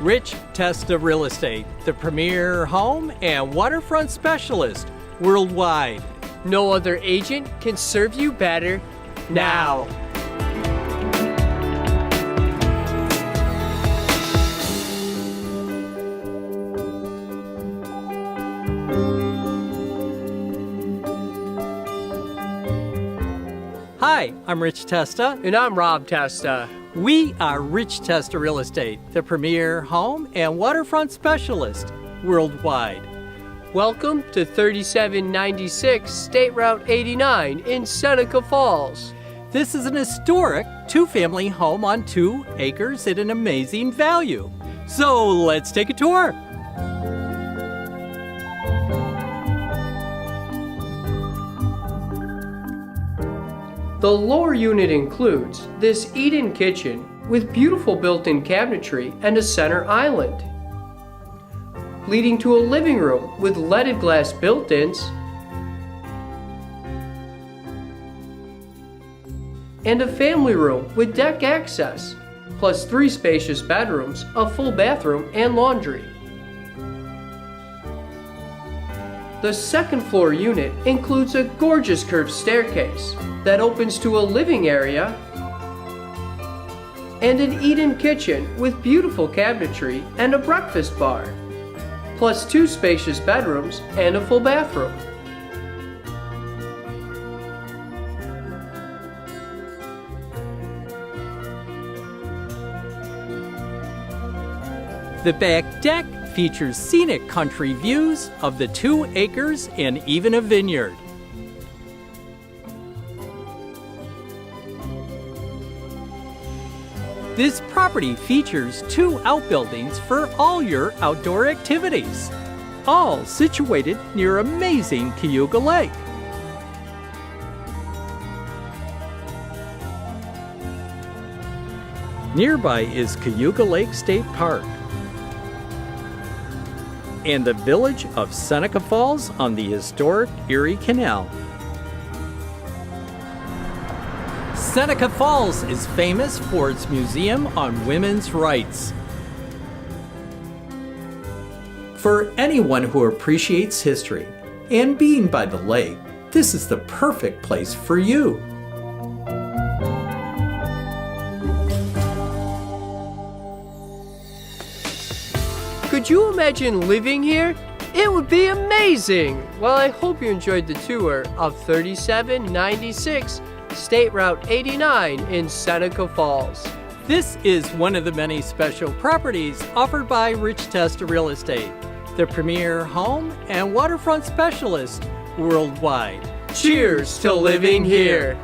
Rich Testa Real Estate, the premier home and waterfront specialist worldwide. No other agent can serve you better now. Hi, I'm Rich Testa. And I'm Rob Testa. We are Rich Testa Real Estate, the premier home and waterfront specialist worldwide. Welcome to 3796 State Route 89 in Seneca Falls. This is an historic two-family home on 2 acres at an amazing value. So let's take a tour. The lower unit includes this eat-in kitchen with beautiful built-in cabinetry and a center island, leading to a living room with leaded glass built-ins and a family room with deck access, plus 3 spacious bedrooms, a full bathroom, and laundry. The second floor unit includes a gorgeous curved staircase that opens to a living area and an eat-in kitchen with beautiful cabinetry and a breakfast bar, plus 2 spacious bedrooms and a full bathroom. The back deck features scenic country views of the 2 acres and even a vineyard. This property features 2 outbuildings for all your outdoor activities, all situated near amazing Cayuga Lake. Nearby is Cayuga Lake State Park and the village of Seneca Falls on the historic Erie Canal. Seneca Falls is famous for its museum on women's rights. For anyone who appreciates history and being by the lake, this is the perfect place for you. Could you imagine living here? It would be amazing! Well, I hope you enjoyed the tour of 3796 State Route 89 in Seneca Falls. This is one of the many special properties offered by Rich Testa Real Estate, the premier home and waterfront specialist worldwide. Cheers to living here!